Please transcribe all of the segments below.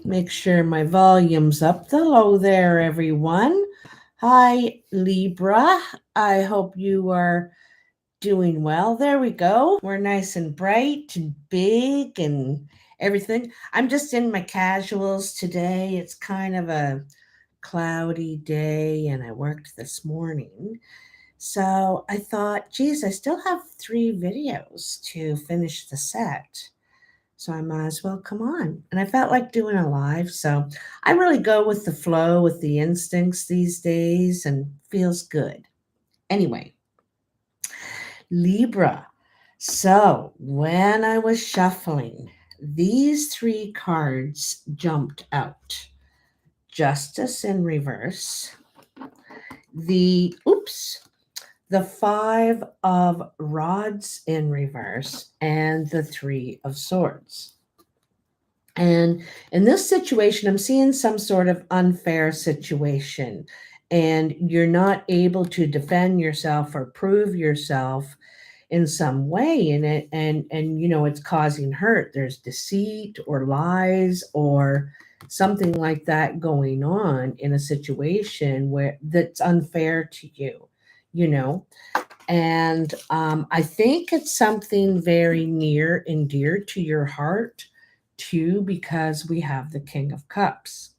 Make sure my volume's up. Hello there, everyone. Hi, Libra. I hope you are doing well. There we go. We're nice and bright and big and everything. I'm just in my casuals today. It's kind of a cloudy day, and I worked this morning. So I thought, geez, I still have 3 videos to finish the set. So I might as well come on. And I felt like doing a live. So I really go with the flow, with the instincts these days, and feels good. Anyway, Libra. So when I was shuffling, these 3 cards jumped out: Justice in reverse, the 5 of Rods in reverse, and the 3 of Swords. And in this situation, I'm seeing some sort of unfair situation, and you're not able to defend yourself or prove yourself in some way in it, and it's causing hurt. There's deceit or lies or something like that going on in a situation where that's unfair to you know and I think it's something very near and dear to your heart too, because we have the King of Cups.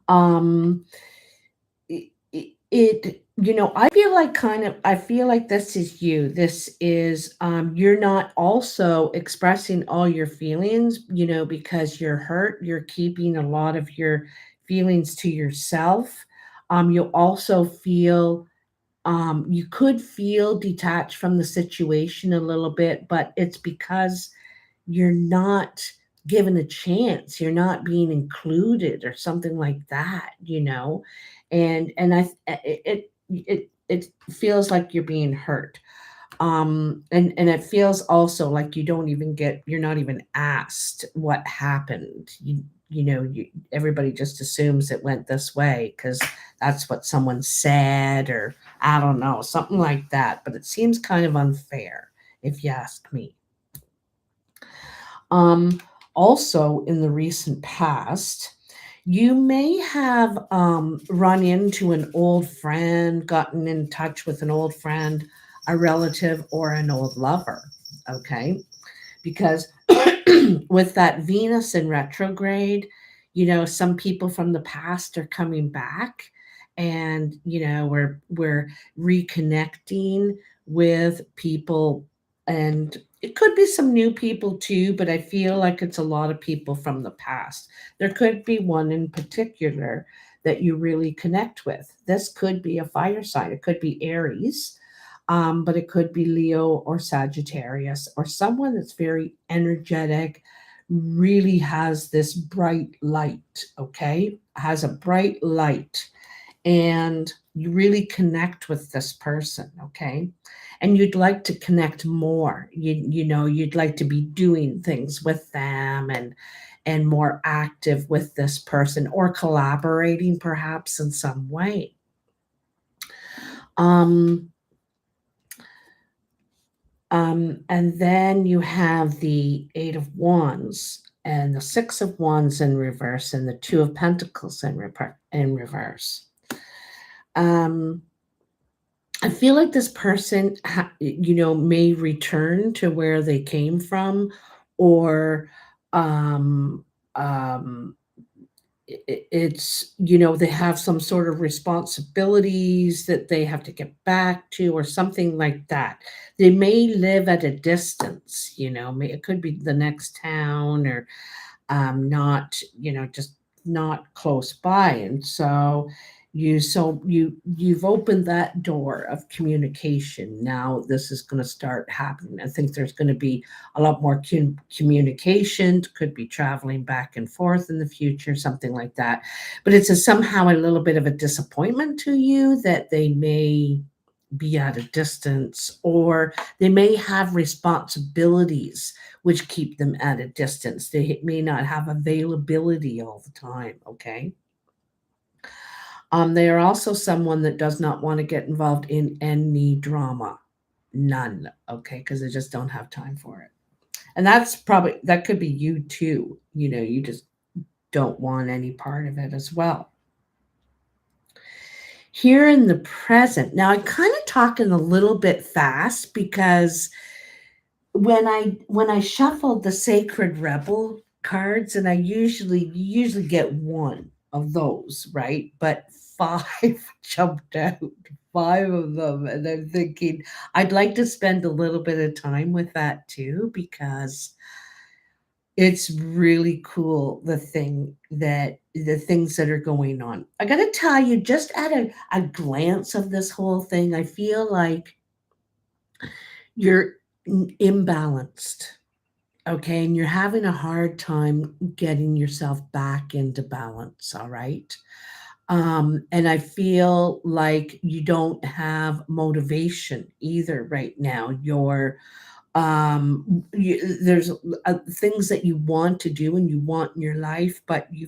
Um, I feel like this is you. This is, you're not also expressing all your feelings, because you're hurt. You're keeping a lot of your feelings to yourself. You also feel, you could feel detached from the situation a little bit, but it's because you're not given a chance. You're not being included or something like that. And it feels like you're being hurt. And it feels also like you're not even asked what happened. Everybody just assumes it went this way because that's what someone said, or I don't know, something like that. But it seems kind of unfair, if you ask me. Um, Also, in the recent past, you may have run into an old friend, gotten in touch with an old friend, a relative, or an old lover. Okay. Because with that Venus in retrograde, some people from the past are coming back, and we're reconnecting with people, and it could be some new people too, but I feel like it's a lot of people from the past. There could be one in particular that you really connect with. This could be a fire sign, it could be Aries, but it could be Leo or Sagittarius, or someone that's very energetic, really has this bright light, okay? Has a bright light, and you really connect with this person, okay? And you'd like to connect more. You'd like to be doing things with them, and more active with this person, or collaborating perhaps in some way. Um, and then you have the 8 of Wands and the 6 of Wands in reverse, and the 2 of Pentacles in reverse. Um, I feel like this person, may return to where they came from, or um, um, it's, they have some sort of responsibilities that they have to get back to, or something like that. They may live at a distance, it could be the next town, or not, just not close by. And you've opened that door of communication. Now this is going to start happening. I think there's going to be a lot more communication. Could be traveling back and forth in the future, something like that. But it's somehow a little bit of a disappointment to you that they may be at a distance, or they may have responsibilities which keep them at a distance. They may not have availability all the time, okay? They are also someone that does not want to get involved in any drama. None, okay? Because they just don't have time for it. And that could be you too. You just don't want any part of it as well. Here in the present, now I'm kind of talking a little bit fast because when I shuffled the Sacred Rebel cards, and I usually get one of those, right? But five jumped out, five of them, and I'm thinking I'd like to spend a little bit of time with that too because it's really cool the things that are going on. I got to tell you, just at a glance of this whole thing, I feel like you're imbalanced. Okay, and you're having a hard time getting yourself back into balance, all right? And I feel like you don't have motivation either right now. There's things that you want to do and you want in your life, but you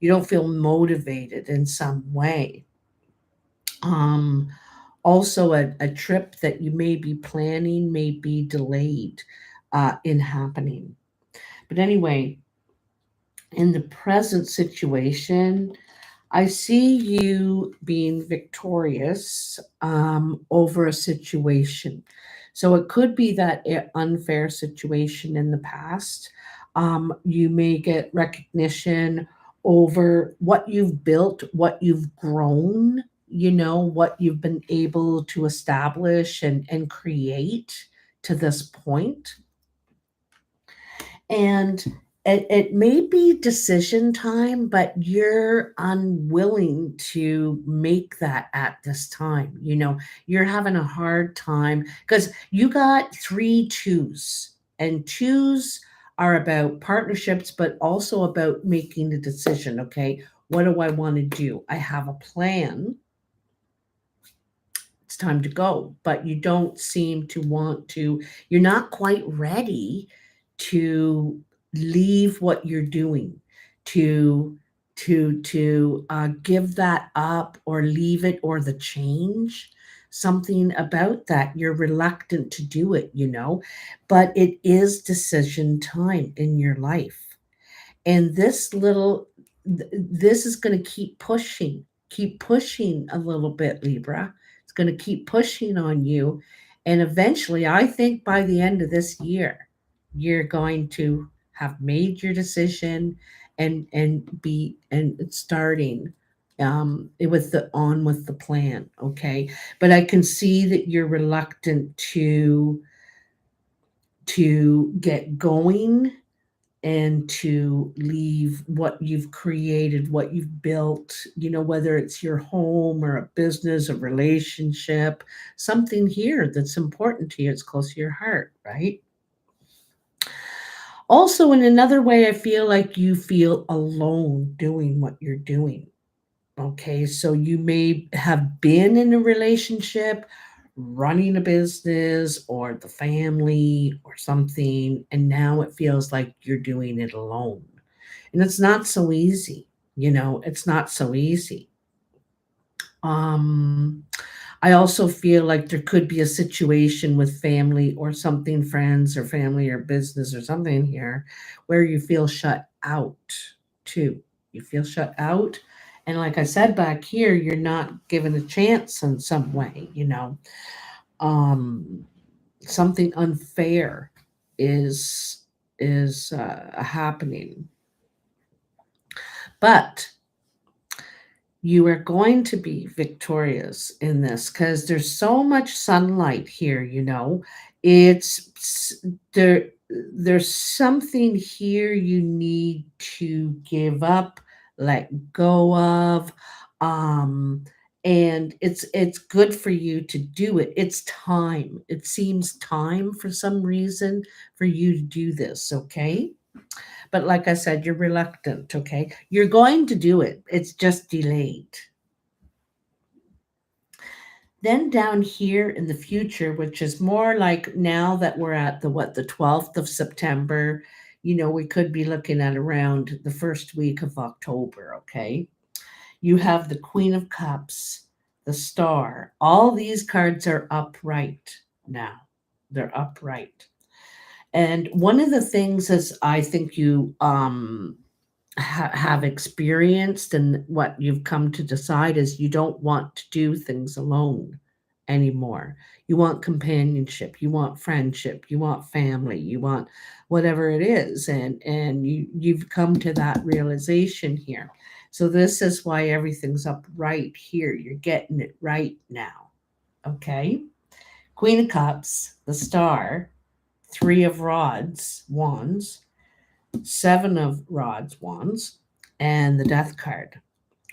don't feel motivated in some way. Um, Also, a trip that you may be planning may be delayed in happening. But anyway, in the present situation, I see you being victorious over a situation. So it could be that unfair situation in the past. You may get recognition over what you've built, what you've grown, what you've been able to establish and create to this point. And it may be decision time, but you're unwilling to make that at this time. You're having a hard time because you got three twos, and twos are about partnerships, but also about making a decision. Okay, what do I want to do? I have a plan, it's time to go, but you don't seem to want to, you're not quite ready to leave what you're doing, to give that up or leave it, or the change, something about that you're reluctant to do it, but it is decision time in your life. And this is going to keep pushing a little bit, Libra. It's going to keep pushing on you, and eventually, I think by the end of this year, you're going to have made your decision and starting with the plan. Okay, but I can see that you're reluctant to get going and to leave what you've created, what you've built, whether it's your home or a business, a relationship, something here that's important to you, it's close to your heart, right? Also, in another way, I feel like you feel alone doing what you're doing. Okay, so you may have been in a relationship, running a business, or the family, or something, and now it feels like you're doing it alone. And it's not so easy, it's not so easy. Um, I also feel like there could be a situation with family or something, friends or family or business or something here, where you feel shut out too. You feel shut out. And like I said back here, you're not given a chance in some way, Um, Something unfair is happening. But you are going to be victorious in this because there's so much sunlight here, it's there there's something here you need to give up, let go of, um and it's good for you to do it. It's time, it seems time for some reason for you to do this, okay? But like I said, you're reluctant, okay? You're going to do it. It's just delayed. Then down here in the future, which is more like now that we're at the 12th of September, we could be looking at around the first week of October, okay? You have the Queen of Cups, the Star. All these cards are upright now. They're upright. And one of the things is I think you have experienced, and what you've come to decide is you don't want to do things alone anymore. You want companionship, you want friendship, you want family, you want whatever it is, and you've come to that realization here. So this is why everything's up right here. You're getting it right now. Okay? Queen of Cups, the Star, Three of Rods, Wands, Seven of Rods, Wands, and the Death card,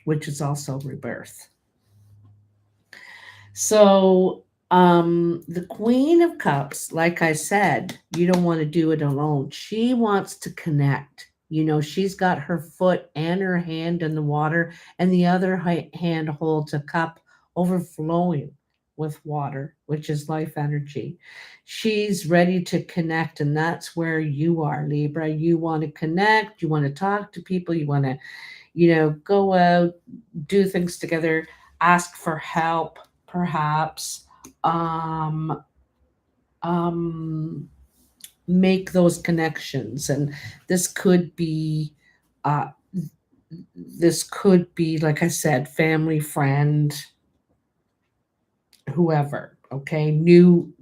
which is also rebirth. So, the Queen of Cups, like I said, you don't want to do it alone. She wants to connect. She's got her foot and her hand in the water, and the other hand holds a cup overflowing with water, which is life energy. She's ready to connect, and that's where you are, Libra. You want to connect, you want to talk to people, you want to, go out, do things together, ask for help, perhaps, um, um, make those connections. And this could be, uh, like I said, family, friend, whoever. Okay, new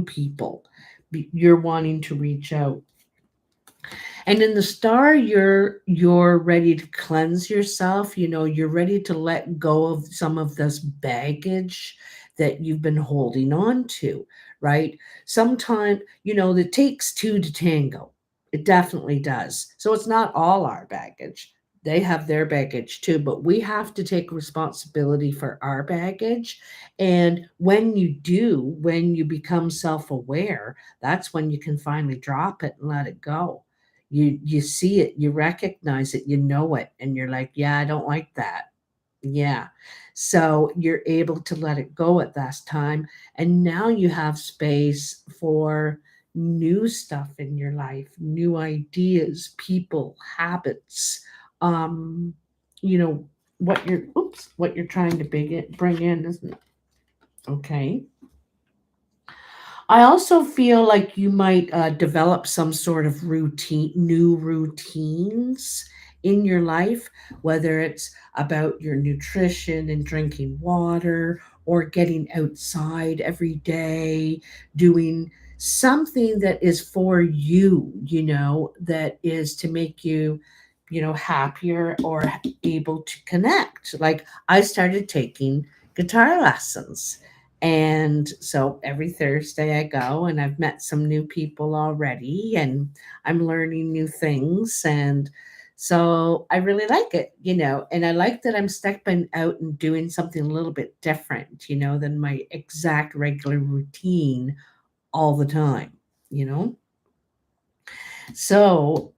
people. You're wanting to reach out. And in the Star, you're ready to cleanse yourself. You're ready to let go of some of this baggage that you've been holding on to, right? Sometimes, it takes two to tango. It definitely does. So it's not all our baggage. They have their baggage too, but we have to take responsibility for our baggage. And when you become self aware, that's when you can finally drop it and let it go. You see it, you recognize it, you know it, and you're like, yeah, I don't like that. Yeah. So you're able to let it go at that time, and now you have space for new stuff in your life, new ideas, people, habits. um you know what you're trying to bring in, isn't it? Okay. I also feel like you might develop some sort of new routines in your life, whether it's about your nutrition and drinking water, or getting outside every day, doing something that is for you, that is to make you, happier or able to connect. Like I started taking guitar lessons, and so every Thursday I go, and I've met some new people already, and I'm learning new things. And so I really like it, and I like that I'm stepping out and doing something a little bit different, than my exact regular routine all the time, you know? So,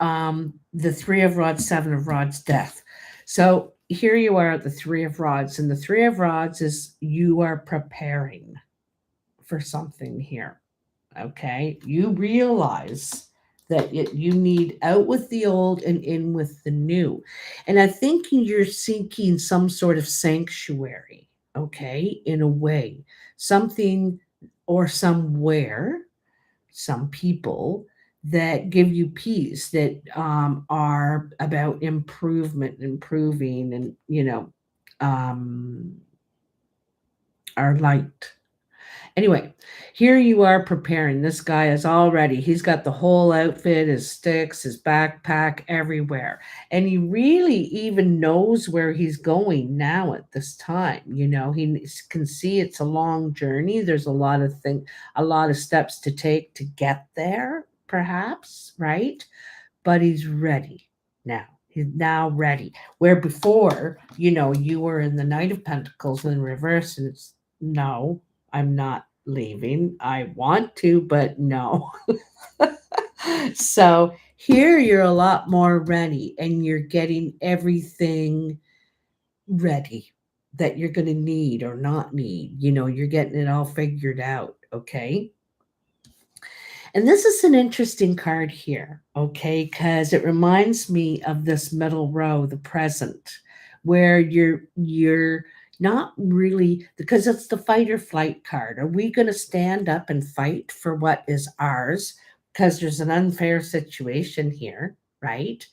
the Three of Rods, Seven of Rods, Death. So here you are at the Three of Rods, and the Three of Rods is you are preparing for something here. Okay, you realize that you need out with the old and in with the new. And I think you're seeking some sort of sanctuary, okay, in a way, something or somewhere, some people that give you peace, that are about improvement, improving, and um, are light. Anyway, here you are preparing. This guy is already, he's got the whole outfit, his sticks, his backpack, everywhere. And he really even knows where he's going now at this time. He can see it's a long journey. There's a lot of steps to take to get there, perhaps, right? But he's ready now. He's now ready. Where before, you were in the Knight of Pentacles in reverse, and it's no, I'm not leaving. I want to, but no. So here you're a lot more ready, and you're getting everything ready that you're going to need or not need. You're getting it all figured out. Okay. And this is an interesting card here, okay, because it reminds me of this middle row, the present, where you're not really, because it's the fight or flight card. Are we going to stand up and fight for what is ours? Because there's an unfair situation here, right?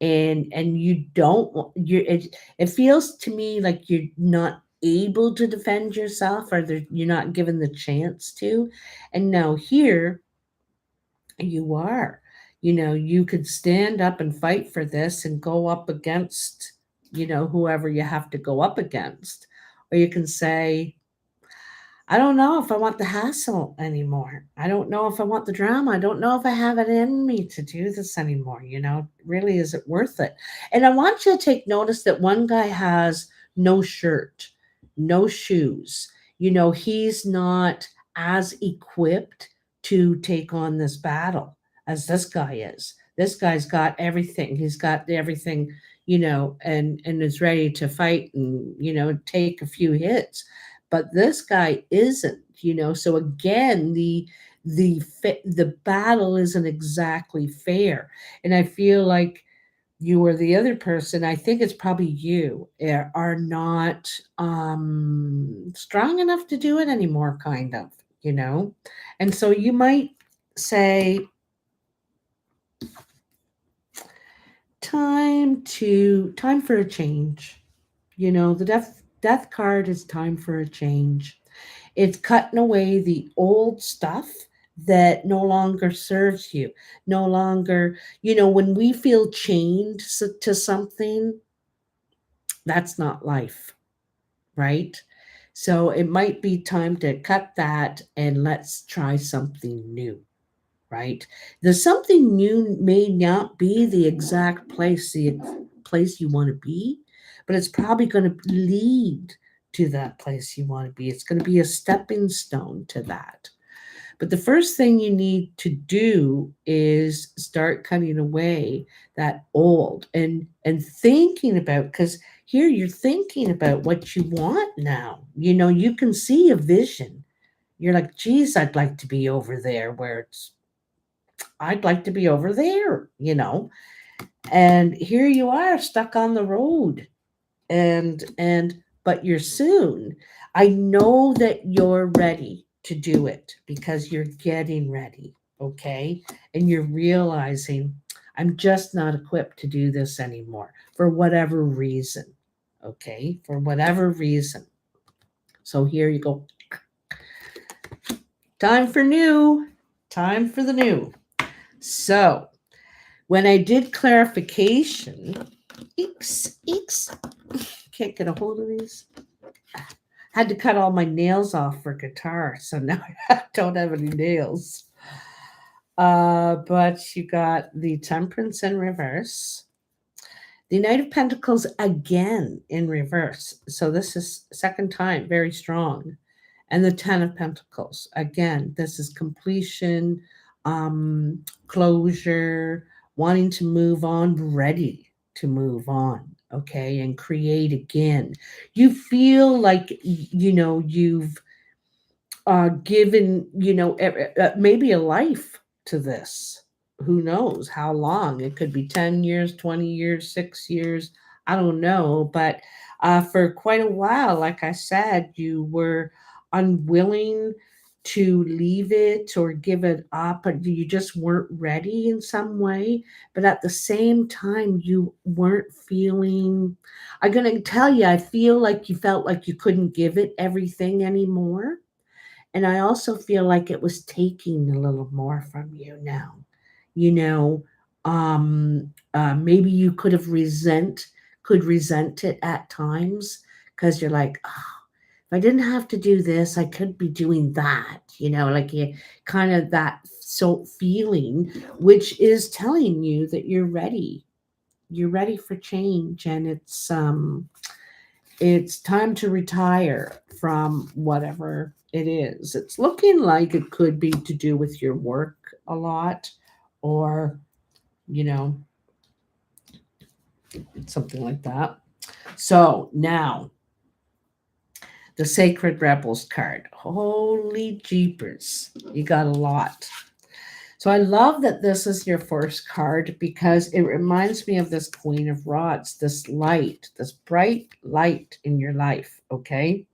and you don't you it feels to me like you're not able to defend yourself, or you're not given the chance to. And now here you are. You could stand up and fight for this and go up against, whoever you have to go up against. Or you can say, I don't know if I want the hassle anymore. I don't know if I want the drama. I don't know if I have it in me to do this anymore. Really, is it worth it? And I want you to take notice that one guy has no shirt, no shoes. He's not as equipped to take on this battle as this guy is. This guy's got everything. He's got everything, and is ready to fight and, take a few hits, but this guy isn't. So again, the battle isn't exactly fair. And I feel like you or the other person, I think it's probably you, are not strong enough to do it anymore, kind of. And so you might say, time for a change. The death card is time for a change. It's cutting away the old stuff that no longer serves you. No longer, when we feel chained to something, that's not life, right? So it might be time to cut that and let's try something new, right? The something new may not be the exact place you want to be, but it's probably going to lead to that place you want to be. It's going to be a stepping stone to that. But the first thing you need to do is start cutting away that old and thinking about, because here you're thinking about what you want now. You can see a vision. You're like, geez, I'd like to be over there where I'd like to be over there. And here you are stuck on the road. But you're soon. I know that you're ready to do it because you're getting ready, okay? And you're realizing, I'm just not equipped to do this anymore for whatever reason, okay? For whatever reason. So here you go. Time for new. Time for the new. So when I did clarification, can't get a hold of these. Had to cut all my nails off for guitar, so now I don't have any nails. But you got the Temperance in reverse, the Knight of Pentacles again in reverse. So this is second time, very strong. And the Ten of Pentacles. Again, this is completion, closure, wanting to move on, ready to move on, okay, and create again. You feel like, you've given, maybe a life to this. Who knows how long? It could be 10 years, 20 years, 6 years. I don't know. But for quite a while, like I said, you were unwilling to leave it or give it up, or you just weren't ready in some way. But at the same time, you weren't feeling, I'm going to tell you, I feel like you felt like you couldn't give it everything anymore. And I also feel like it was taking a little more from you now. You know, Maybe you could resent it at times because you're like, oh, if I didn't have to do this, I could be doing that. Like you kind of that so feeling, which is telling you that you're ready. You're ready for change, and it's time to retire from whatever it is. It's looking like it could be to do with your work a lot, or, you know, something like that. So now, the Sacred Rebels card. Holy jeepers, you got a lot. So I love that this is your first card because it reminds me of this Queen of Rods, this light, this bright light in your life, okay?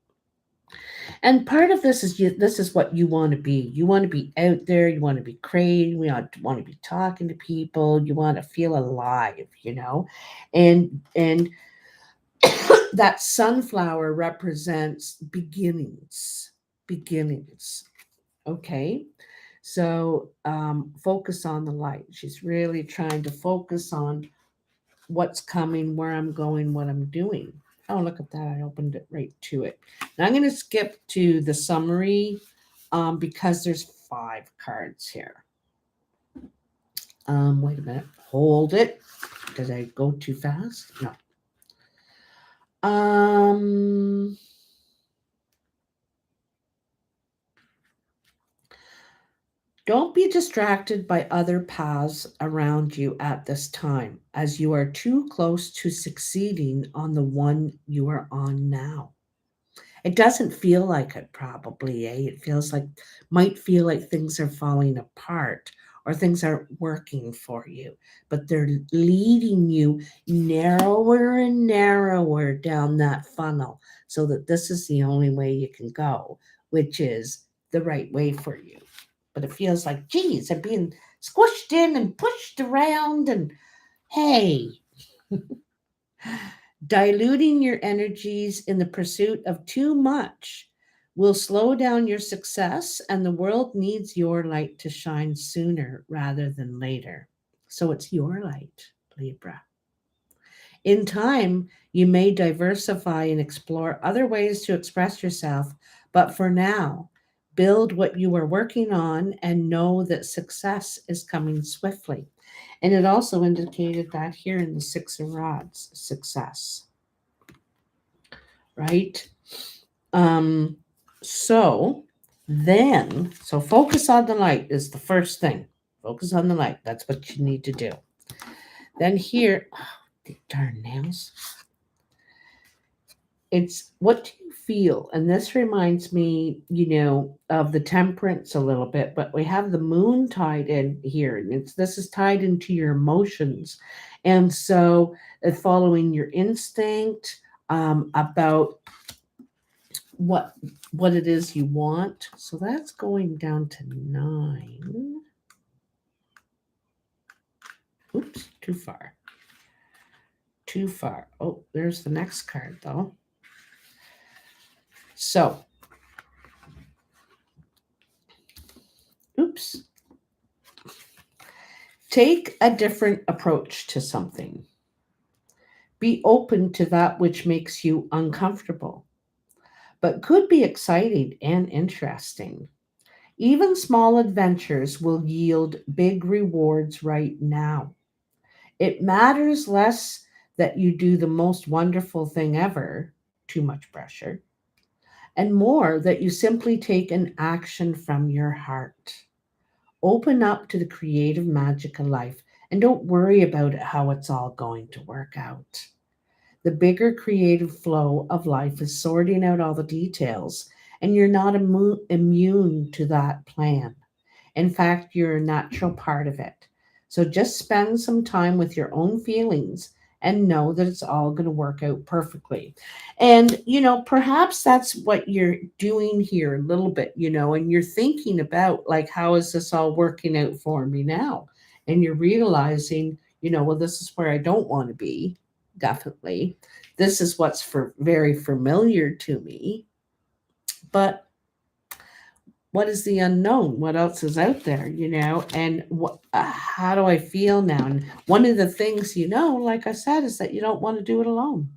And part of this is this is what you want to be. You want to be out there. You want to be creating. We want to be talking to people. You want to feel alive, and that sunflower represents beginnings. Beginnings. Okay. So focus on the light. She's really trying to focus on what's coming, where I'm going, what I'm doing. Oh, look at that. I opened it right to it. Now I'm going to skip to the summary because there's 5 cards here. Wait a minute. Hold it. Did I go too fast? No. Um, don't be distracted by other paths around you at this time, as you are too close to succeeding on the one you are on now. It doesn't feel like it probably, eh? It might feel like things are falling apart or things aren't working for you, but they're leading you narrower and narrower down that funnel so that this is the only way you can go, which is the right way for you. But it feels like, geez, I'm being squished in and pushed around, and hey, diluting your energies in the pursuit of too much will slow down your success, and the world needs your light to shine sooner rather than later. So it's your light, Libra. In time, you may diversify and explore other ways to express yourself, but for now, build what you are working on and know that success is coming swiftly. And it also indicated that here in the Six of Rods, success, right? Um, so so focus on the light is the first thing. Focus on the light. That's what you need to do. Then here, oh, the darn nails. It's what do you feel? And this reminds me, of the temperance a little bit, but we have the moon tied in here. And this is tied into your emotions. And so following your instinct about what what it is you want. So that's going down to 9. Oops, too far. Too far. Oh, there's the next card though. So, oops. Take a different approach to something. Be open to that which makes you uncomfortable, but could be exciting and interesting. Even small adventures will yield big rewards right now. It matters less that you do the most wonderful thing ever, too much pressure, and more that you simply take an action from your heart. Open up to the creative magic of life and don't worry about how it's all going to work out. The bigger creative flow of life is sorting out all the details, and you're not immune to that plan. In fact, you're a natural part of it. So just spend some time with your own feelings and know that it's all going to work out perfectly. And, perhaps that's what you're doing here a little bit, and you're thinking about, like, how is this all working out for me now? And you're realizing, well, this is where I don't want to be, definitely. This is what's very familiar to me. But what is the unknown? What else is out there, And how do I feel now? And one of the things, like I said, is that you don't want to do it alone.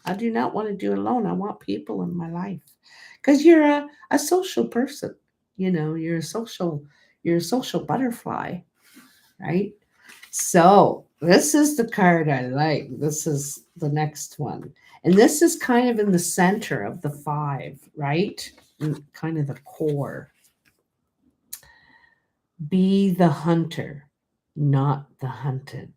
I do not want to do it alone. I want people in my life because you're a social person. You're a social butterfly, right? So this is the card I like. This is the next one. And this is kind of in the center of the 5, right? And kind of the core. Be the hunter, not the hunted.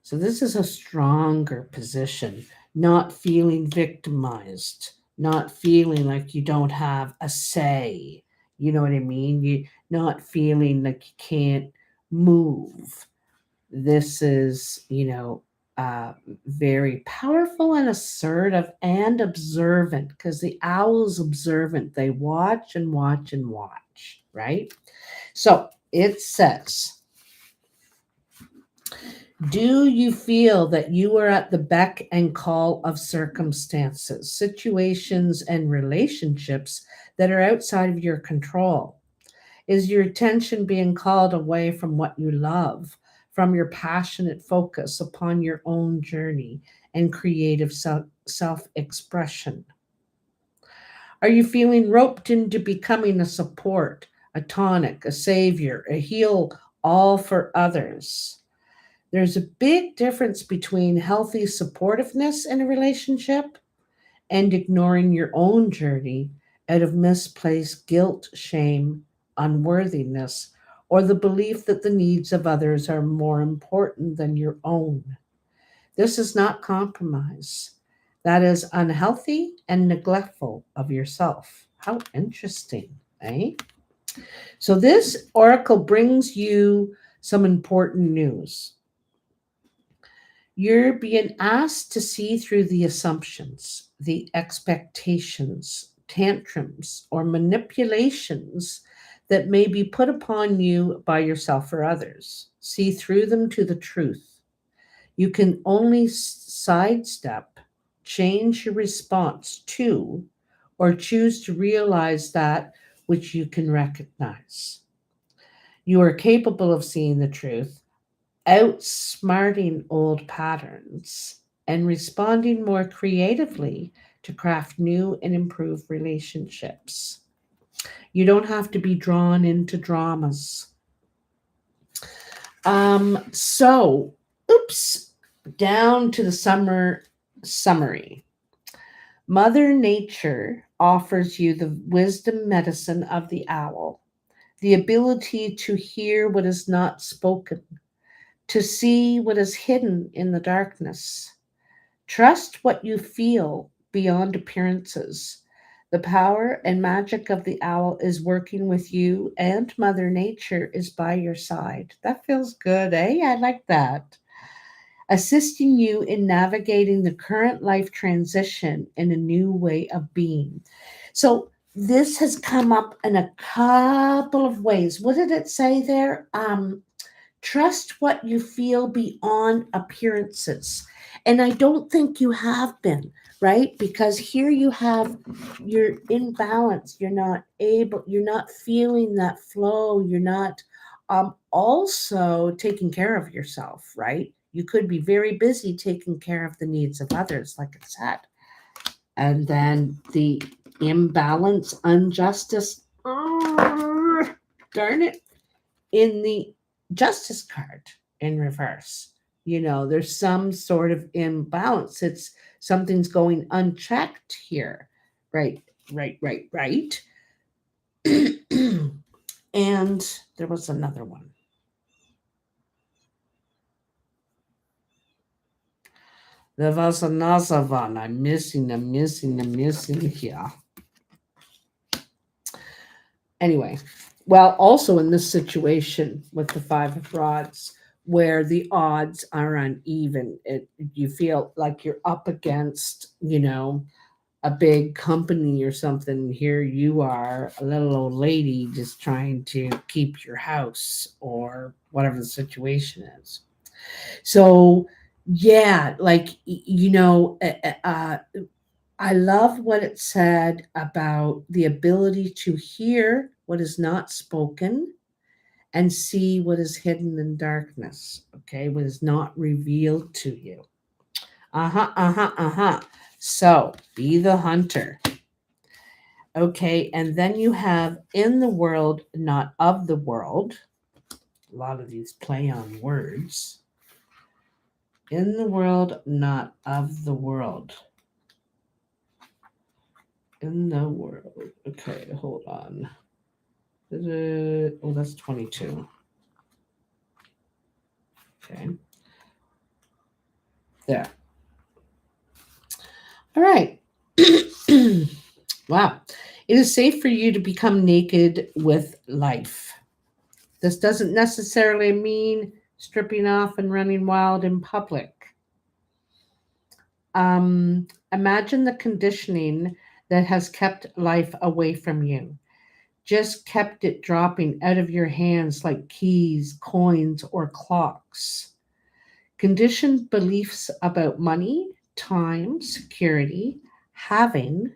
So this is a stronger position, not feeling victimized, not feeling like you don't have a say. You know what I mean? You not feeling like you can't move. This is, uh, very powerful and assertive and observant, because the owl is observant. They watch and watch and watch, right? So it says, do you feel that you are at the beck and call of circumstances, situations, and relationships that are outside of your control? Is your attention being called away from what you love, from your passionate focus upon your own journey and creative self expression? Are you feeling roped into becoming a support, a tonic, a savior, a heal, all for others? There's a big difference between healthy supportiveness in a relationship and ignoring your own journey out of misplaced guilt, shame, unworthiness, or the belief that the needs of others are more important than your own. This is not compromise. That is unhealthy and neglectful of yourself. How interesting, eh? So, this oracle brings you some important news. You're being asked to see through the assumptions, the expectations, tantrums, or manipulations that may be put upon you by yourself or others. See through them to the truth. You can only sidestep, change your response to, or choose to realize that which you can recognize. You are capable of seeing the truth, outsmarting old patterns, and responding more creatively to craft new and improved relationships. You don't have to be drawn into dramas. So, oops, down to the summer summary. Mother Nature offers you the wisdom medicine of the owl, the ability to hear what is not spoken, to see what is hidden in the darkness. Trust what you feel beyond appearances. The power and magic of the owl is working with you, and Mother Nature is by your side. That feels good, eh? I like that. Assisting you in navigating the current life transition in a new way of being. So, this has come up in a couple of ways. What did it say there? Trust what you feel beyond appearances. And I don't think you have been, right? Because here you have, you're in balance. You're not feeling that flow. You're not also taking care of yourself, right? You could be very busy taking care of the needs of others, like I said. And then the imbalance, injustice, darn it, in the justice card in reverse. There's some sort of imbalance. It's something's going unchecked here. Right, right. And there was another one. There was another one. I'm missing here. Anyway, well, also in this situation with the Five of Rods, where the odds are uneven, you feel like you're up against, a big company or something. Here you are, a little old lady just trying to keep your house or whatever the situation is. So, yeah, like, I love what it said about the ability to hear what is not spoken and see what is hidden in darkness, okay, what is not revealed to you. So be the hunter. Okay, and then you have in the world, not of the world. A lot of these play on words. In the world, not of the world. In the world. Okay, hold on. Oh, that's 22. Okay. There. All right. Wow. It is safe for you to become naked with life. This doesn't necessarily mean stripping off and running wild in public. Imagine the conditioning that has kept life away from you, just kept it dropping out of your hands like keys, coins, or clocks. Conditioned beliefs about money, time, security, having,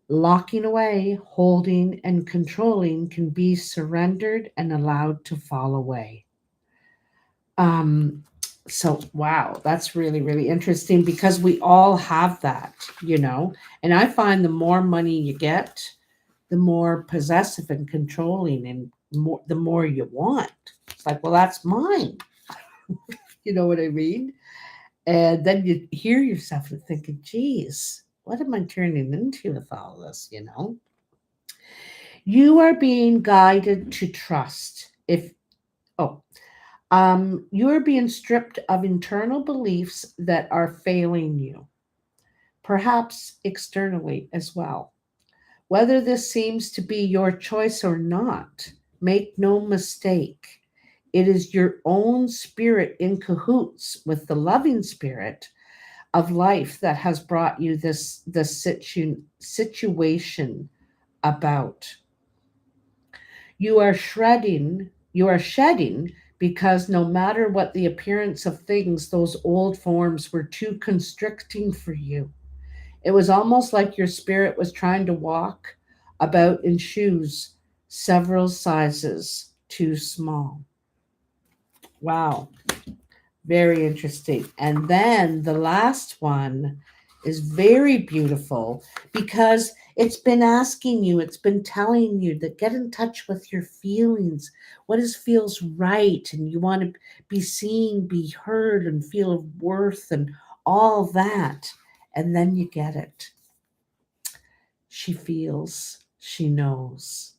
locking away, holding, and controlling can be surrendered and allowed to fall away. Um, so, wow, that's really, really interesting because we all have that, you know. And I find the more money you get, the more possessive and controlling and the more you want. It's like, well, that's mine. You know what I mean? And then you hear yourself and thinking, geez, what am I turning into with all this, you know? You are being guided to trust. Oh, you are being stripped of internal beliefs that are failing you, perhaps externally as well. Whether this seems to be your choice or not, make no mistake. It is your own spirit in cahoots with the loving spirit of life that has brought you this situation about. You are shedding because no matter what the appearance of things, those old forms were too constricting for you. It was almost like your spirit was trying to walk about in shoes several sizes too small. Wow. Very interesting. And then the last one is very beautiful because it's been asking you, it's been telling you that get in touch with your feelings. What is feels right? And you want to be seen, be heard, and feel of worth and all that. And then you get it. She feels, she knows.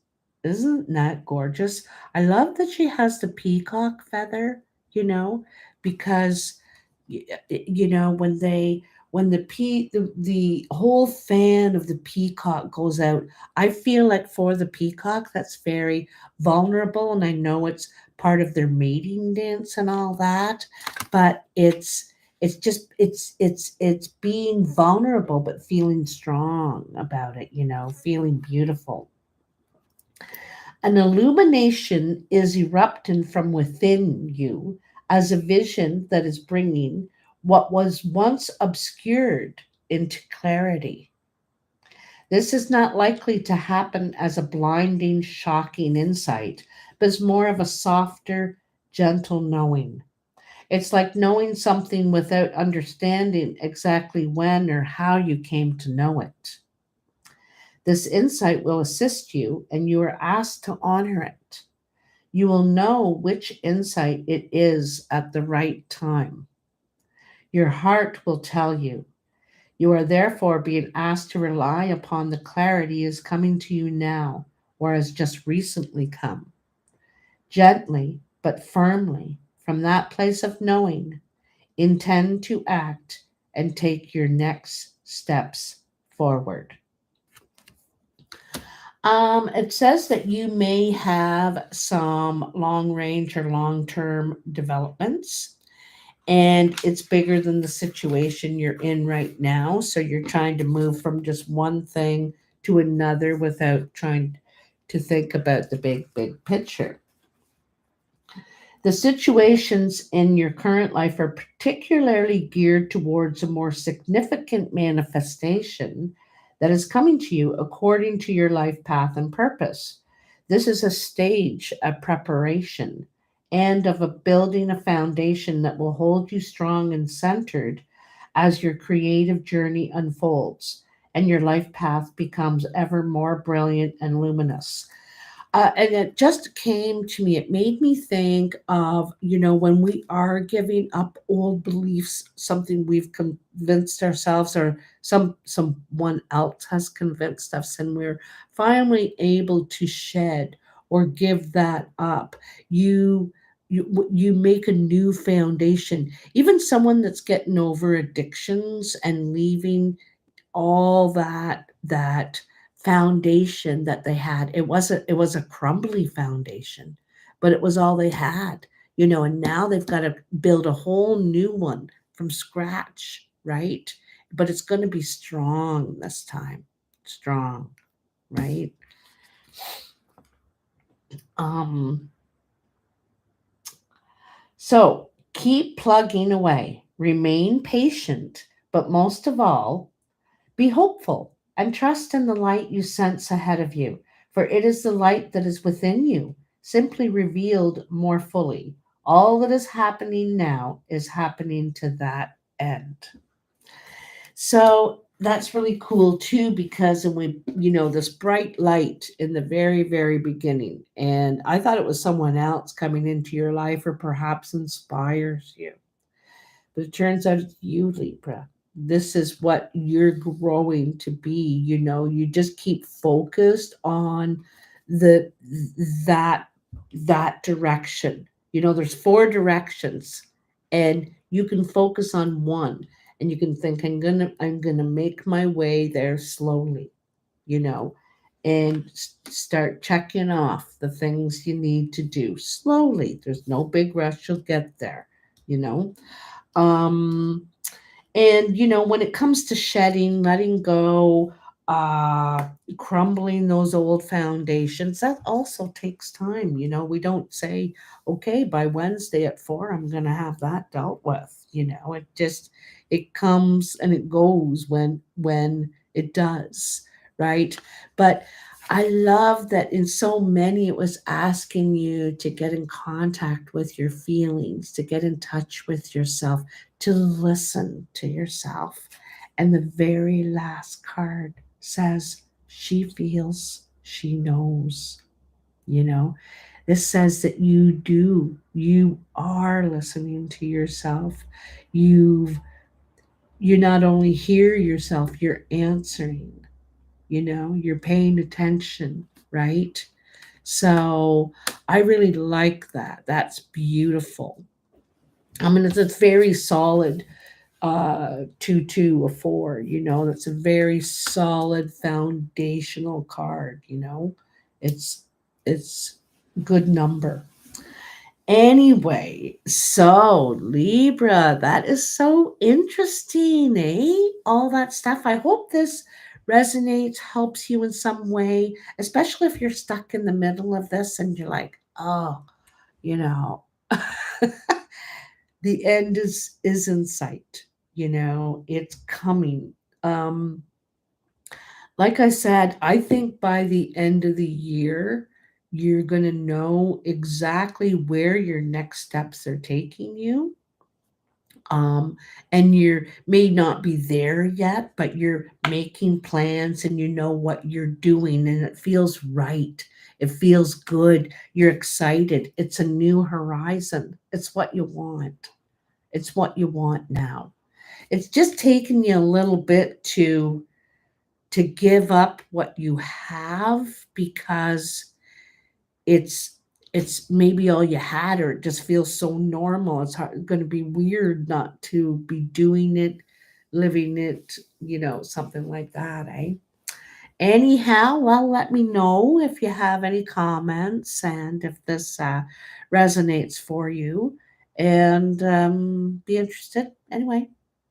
Isn't that gorgeous? I love that she has the peacock feather, you know, because when the whole fan of the peacock goes out, I feel like for the peacock that's very vulnerable, and I know it's part of their mating dance and all that, but it's being vulnerable but feeling strong about it, feeling beautiful. An illumination is erupting from within you as a vision that is bringing what was once obscured into clarity. This is not likely to happen as a blinding, shocking insight, but is more of a softer, gentle knowing. It's like knowing something without understanding exactly when or how you came to know it. This insight will assist you, and you are asked to honor it. You will know which insight it is at the right time. Your heart will tell you. You are therefore being asked to rely upon the clarity is coming to you now or has just recently come. Gently but firmly, from that place of knowing, intend to act and take your next steps forward. It says that you may have some long range or long term developments, and it's bigger than the situation you're in right now. So you're trying to move from just one thing to another without trying to think about the big, big picture. The situations in your current life are particularly geared towards a more significant manifestation that is coming to you according to your life path and purpose. This is a stage of preparation and of a building a foundation that will hold you strong and centered as your creative journey unfolds and your life path becomes ever more brilliant and luminous. And it just came to me. It made me think of, when we are giving up old beliefs, something we've convinced ourselves or someone else has convinced us, and we're finally able to shed or give that up. You make a new foundation. Even someone that's getting over addictions and leaving all that foundation that they had. It was a crumbly foundation, but it was all they had, and now they've got to build a whole new one from scratch, right? But it's going to be strong this time. Strong, right? Um, so keep plugging away, remain patient, but most of all, be hopeful and trust in the light you sense ahead of you, for it is the light that is within you, simply revealed more fully. All that is happening now is happening to that end. So that's really cool too, because and we, this bright light in the very, very beginning. And I thought it was someone else coming into your life or perhaps inspires you. But it turns out it's you, Libra. This is what you're growing to be. You just keep focused on the that that direction. There's four directions, and you can focus on one, and you can think, I'm gonna make my way there slowly, you know, and start checking off the things you need to do slowly. There's no big rush. You'll get there, you know. Um, and when it comes to shedding, letting go, uh, crumbling those old foundations, that also takes time. We don't say, okay, by Wednesday at 4, I'm going to have that dealt with. It comes and it goes when it does, right? But I love that in so many, it was asking you to get in contact with your feelings, to get in touch with yourself, to listen to yourself. And the very last card says, she feels, she knows, you know. This says that you are listening to yourself. You've, you not only hear yourself, you're answering, you're paying attention, right? So I really like that. That's beautiful. I mean, it's a very solid 2 2 a 4. That's a very solid foundational card. It's good number. Anyway, so Libra, that is so interesting, eh? All that stuff. I hope this resonates, helps you in some way, especially if you're stuck in the middle of this and you're like, oh, you know, the end is in sight. It's coming. Um, like I said, I think by the end of the year, you're going to know exactly where your next steps are taking you. And you may not be there yet, but you're making plans and you know what you're doing, and it feels right. It feels good. You're excited. It's a new horizon. It's what you want. It's what you want now. It's just taking you a little bit to give up what you have, because it's maybe all you had, or it just feels so normal. It's going to be weird not to be doing it, living it, something like that, eh? Anyhow, well, let me know if you have any comments and if this resonates for you, and be interested. Anyway,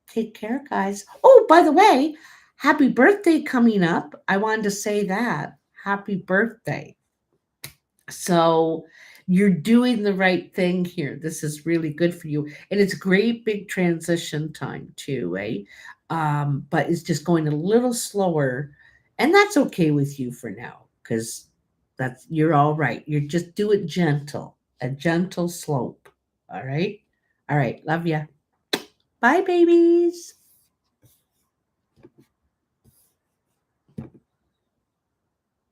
take care, guys. Oh, by the way, happy birthday coming up. I wanted to say that. Happy birthday. So you're doing the right thing here. This is really good for you. And it's great big transition time too, eh? But it's just going a little slower. And that's okay with you for now, because you're all right. You just do it gentle, a gentle slope. All right. All right. Love ya. Bye, babies.